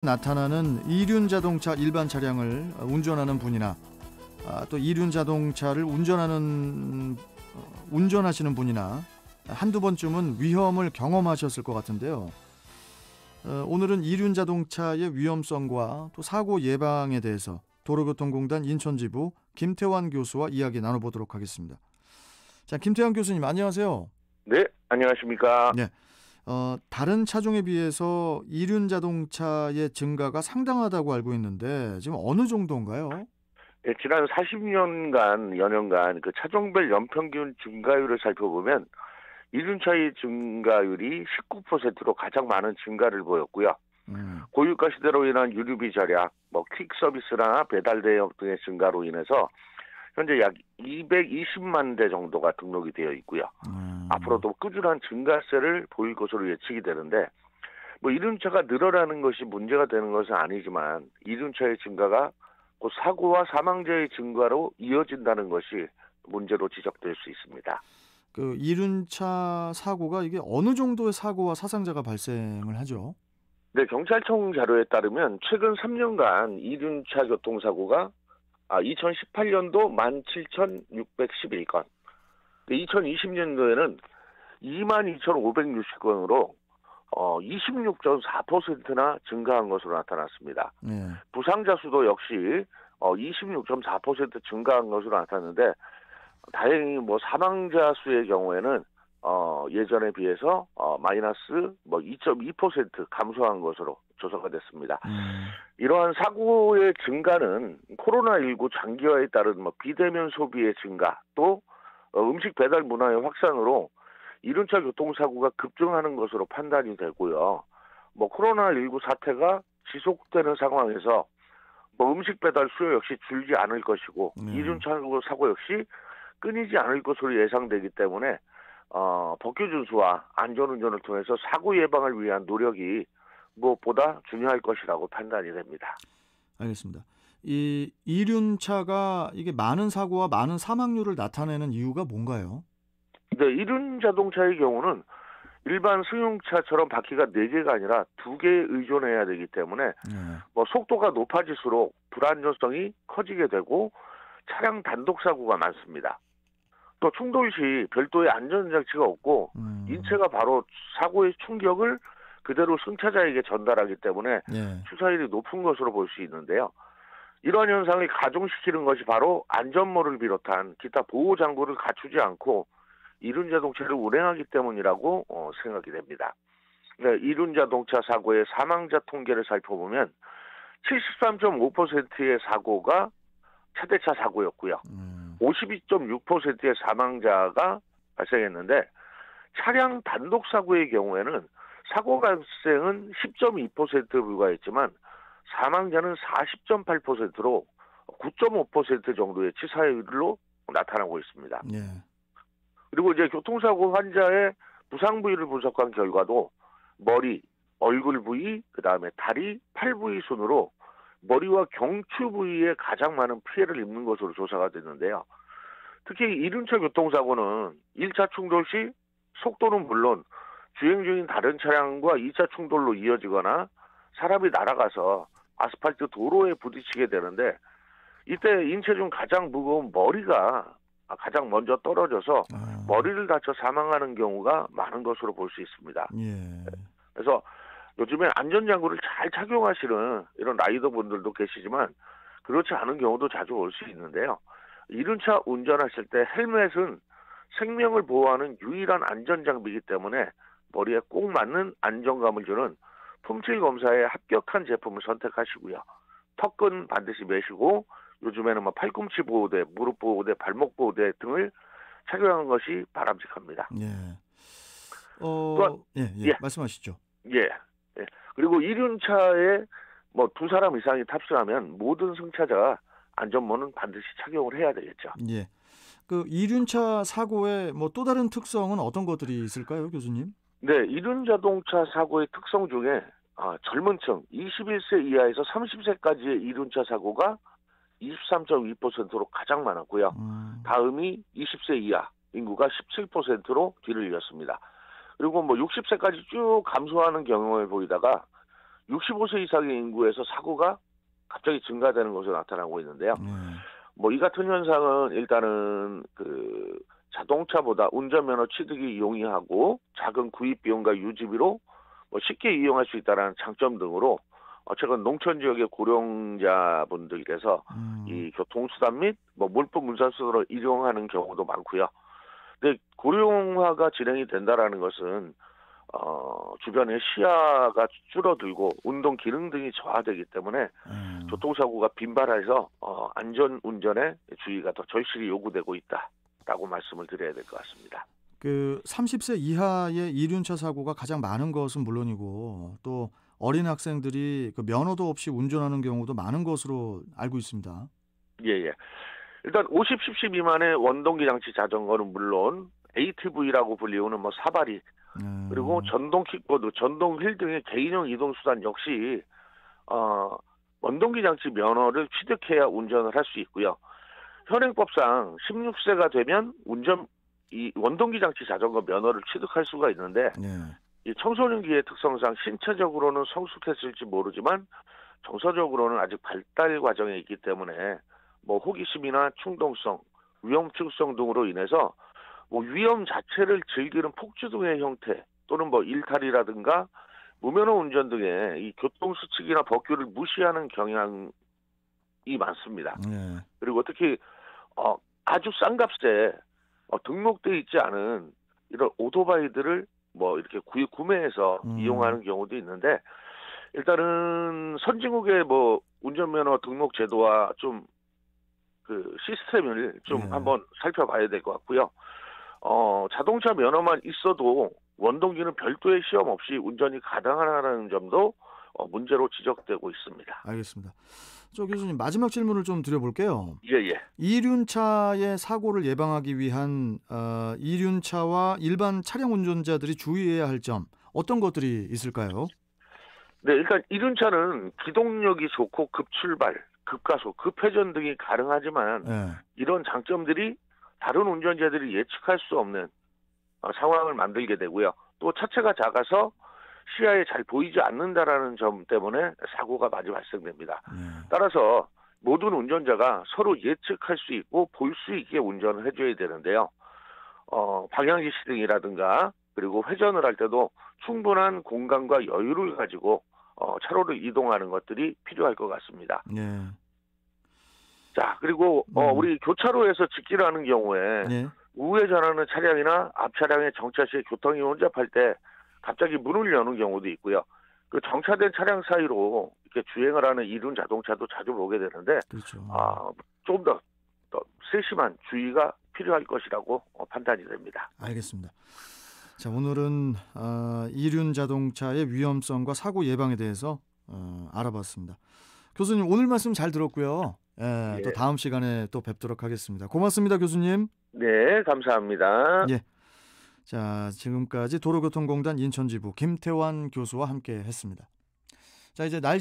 나타나는 이륜 자동차 일반 차량을 운전하는 분이나 또 이륜 자동차를 운전하시는 분이나 한두 번쯤은 위험을 경험하셨을 것 같은데요. 오늘은 이륜 자동차의 위험성과 또 사고 예방에 대해서 도로교통공단 인천지부 김태환 교수와 이야기 나눠보도록 하겠습니다. 자, 김태환 교수님 안녕하세요. 네, 안녕하십니까. 네. 다른 차종에 비해서 이륜 자동차의 증가가 상당하다고 알고 있는데 지금 어느 정도인가요? 네, 지난 40년간 그 차종별 연평균 증가율을 살펴보면 이륜차의 증가율이 19%로 가장 많은 증가를 보였고요. 고유가 시대로 인한 유류비 절약, 퀵 서비스나 배달 대역 등의 증가로 인해서 현재 약 220만 대 정도가 등록이 되어 있고요. 앞으로도 꾸준한 증가세를 보일 것으로 예측이 되는데, 이륜차가 늘어나는 것이 문제가 되는 것은 아니지만 이륜차의 증가가 곧 사고와 사망자의 증가로 이어진다는 것이 문제로 지적될 수 있습니다. 그 이륜차 사고가 이게 어느 정도의 사고와 사상자가 발생을 하죠? 네, 경찰청 자료에 따르면 최근 3년간 이륜차 교통사고가 2018년도 17,611건, 2020년도에는 22,560건으로 26.4%나 증가한 것으로 나타났습니다. 부상자 수도 역시 26.4% 증가한 것으로 나타났는데, 다행히 사망자 수의 경우에는 예전에 비해서 마이너스 2.2% 감소한 것으로 조사가 됐습니다. 이러한 사고의 증가는 코로나19 장기화에 따른 비대면 소비의 증가, 또 음식 배달 문화의 확산으로 이륜차 교통사고가 급증하는 것으로 판단이 되고요. 코로나19 사태가 지속되는 상황에서 음식 배달 수요 역시 줄지 않을 것이고 이륜차 사고 역시 끊이지 않을 것으로 예상되기 때문에 법규 준수와 안전운전을 통해서 사고 예방을 위한 노력이 무엇보다 중요할 것이라고 판단이 됩니다. 알겠습니다. 이 이륜차가 이게 많은 사고와 많은 사망률을 나타내는 이유가 뭔가요? 네, 이륜 자동차의 경우는 일반 승용차처럼 바퀴가 4개가 아니라 2개에 의존해야 되기 때문에 속도가 높아질수록 불안전성이 커지게 되고 차량 단독 사고가 많습니다. 또 충돌 시 별도의 안전장치가 없고 인체가 바로 사고의 충격을 그대로 승차자에게 전달하기 때문에 추사율이 높은 것으로 볼 수 있는데요. 이러한 현상을 가중시키는 것이 바로 안전모를 비롯한 기타 보호장구를 갖추지 않고 이륜 자동차를 운행하기 때문이라고 생각이 됩니다. 이륜 자동차 사고의 사망자 통계를 살펴보면 73.5%의 사고가 차대차 사고였고요. 52.6%의 사망자가 발생했는데, 차량 단독 사고의 경우에는 사고 발생은 10.2%에 불과했지만 사망자는 40.8%로 9.5% 정도의 치사율로 나타나고 있습니다. 그리고 이제 교통사고 환자의 부상 부위를 분석한 결과도 머리, 얼굴 부위, 그다음에 다리, 팔 부위 순으로 머리와 경추 부위에 가장 많은 피해를 입는 것으로 조사가 됐는데요. 특히 이륜차 교통사고는 1차 충돌 시 속도는 물론 주행 중인 다른 차량과 2차 충돌로 이어지거나 사람이 날아가서 아스팔트 도로에 부딪히게 되는데, 이때 인체 중 가장 무거운 머리가 가장 먼저 떨어져서 머리를 다쳐 사망하는 경우가 많은 것으로 볼 수 있습니다. 그래서 요즘에 안전장구를 잘 착용하시는 이런 라이더분들도 계시지만 그렇지 않은 경우도 자주 올 수 있는데요. 이륜차 운전하실 때 헬멧은 생명을 보호하는 유일한 안전장비이기 때문에 머리에 꼭 맞는 안정감을 주는 품질 검사에 합격한 제품을 선택하시고요. 턱끈 반드시 매시고 요즘에는 팔꿈치 보호대, 무릎 보호대, 발목 보호대 등을 착용하는 것이 바람직합니다. 말씀하시죠. 그리고 이륜차에 2사람 이상이 탑승하면 모든 승차자가 안전모는 반드시 착용을 해야 되겠죠. 그 이륜차 사고의 또 다른 특성은 어떤 것들이 있을까요, 교수님? 네, 이륜 자동차 사고의 특성 중에 젊은 층 21세 이하에서 30세까지의 이륜차 사고가 23.2%로 가장 많았고요. 다음이 20세 이하 인구가 17%로 뒤를 이었습니다. 그리고 60세까지 쭉 감소하는 경향을 보이다가 65세 이상의 인구에서 사고가 갑자기 증가되는 것으로 나타나고 있는데요. 뭐 이 같은 현상은 일단은 그 자동차보다 운전면허 취득이 용이하고 작은 구입 비용과 유지비로 뭐 쉽게 이용할 수 있다는 장점 등으로 최근 농촌 지역의 고령자분들께서 이 교통수단 및 뭐 물품 운송수단으로 이용하는 경우도 많고요. 근데 고령화가 진행이 된다라는 것은 주변의 시야가 줄어들고 운동 기능 등이 저하되기 때문에 교통사고가 빈발해서 안전 운전에 주의가 더 절실히 요구되고 있다라고 말씀을 드려야 될 것 같습니다. 그 30세 이하의 이륜차 사고가 가장 많은 것은 물론이고 또 어린 학생들이 그 면허도 없이 운전하는 경우도 많은 것으로 알고 있습니다. 예. 일단 50cc 미만의 원동기 장치 자전거는 물론 ATV라고 불리우는 뭐 사다리 그리고 전동 킥보드, 전동 휠 등의 개인용 이동 수단 역시 원동기 장치 면허를 취득해야 운전을 할 수 있고요. 현행법상 16세가 되면 이 원동기 장치 자전거 면허를 취득할 수가 있는데 이 청소년기의 특성상 신체적으로는 성숙했을지 모르지만 정서적으로는 아직 발달 과정에 있기 때문에 뭐 호기심이나 충동성, 위험증성 등으로 인해서 뭐 위험 자체를 즐기는 폭주 등의 형태 또는 뭐 일탈이라든가 무면허 운전 등의 이 교통수칙이나 법규를 무시하는 경향이 많습니다. 그리고 특히 아주 싼 값에 등록돼 있지 않은 이런 오토바이들을 뭐 이렇게 구매해서 이용하는 경우도 있는데 일단은 선진국의 뭐 운전면허 등록 제도와 좀 그 시스템을 좀 한번 살펴봐야 될 것 같고요. 자동차 면허만 있어도 원동기는 별도의 시험 없이 운전이 가능하다는 점도 문제로 지적되고 있습니다. 알겠습니다. 조 교수님 마지막 질문을 좀 드려볼게요. 예. 이륜차의 사고를 예방하기 위한 이륜차와 일반 차량 운전자들이 주의해야 할 점 어떤 것들이 있을까요? 네, 일단 이륜차는 기동력이 좋고 급출발, 급가속, 급회전 등이 가능하지만 이런 장점들이 다른 운전자들이 예측할 수 없는 상황을 만들게 되고요. 또 차체가 작아서 시야에 잘 보이지 않는다라는 점 때문에 사고가 많이 발생됩니다. 따라서 모든 운전자가 서로 예측할 수 있고 볼 수 있게 운전을 해줘야 되는데요. 방향지시 등이라든가 그리고 회전을 할 때도 충분한 공간과 여유를 가지고 차로를 이동하는 것들이 필요할 것 같습니다. 자, 그리고 우리 교차로에서 직진을 하는 경우에 우회전하는 차량이나 앞 차량의 정차 시에 교통이 혼잡할 때 갑자기 문을 여는 경우도 있고요. 그 정차된 차량 사이로 이렇게 주행을 하는 이륜 자동차도 자주 보게 되는데 좀 더 세심한 주의가 필요할 것이라고 판단이 됩니다. 알겠습니다. 자, 오늘은 이륜 자동차의 위험성과 사고 예방에 대해서 알아봤습니다. 교수님 오늘 말씀 잘 들었고요. 또 다음 시간에 또 뵙도록 하겠습니다. 고맙습니다, 교수님. 네, 감사합니다. 자, 지금까지 도로교통공단 인천지부 김태환 교수와 함께 했습니다. 자, 이제 날씨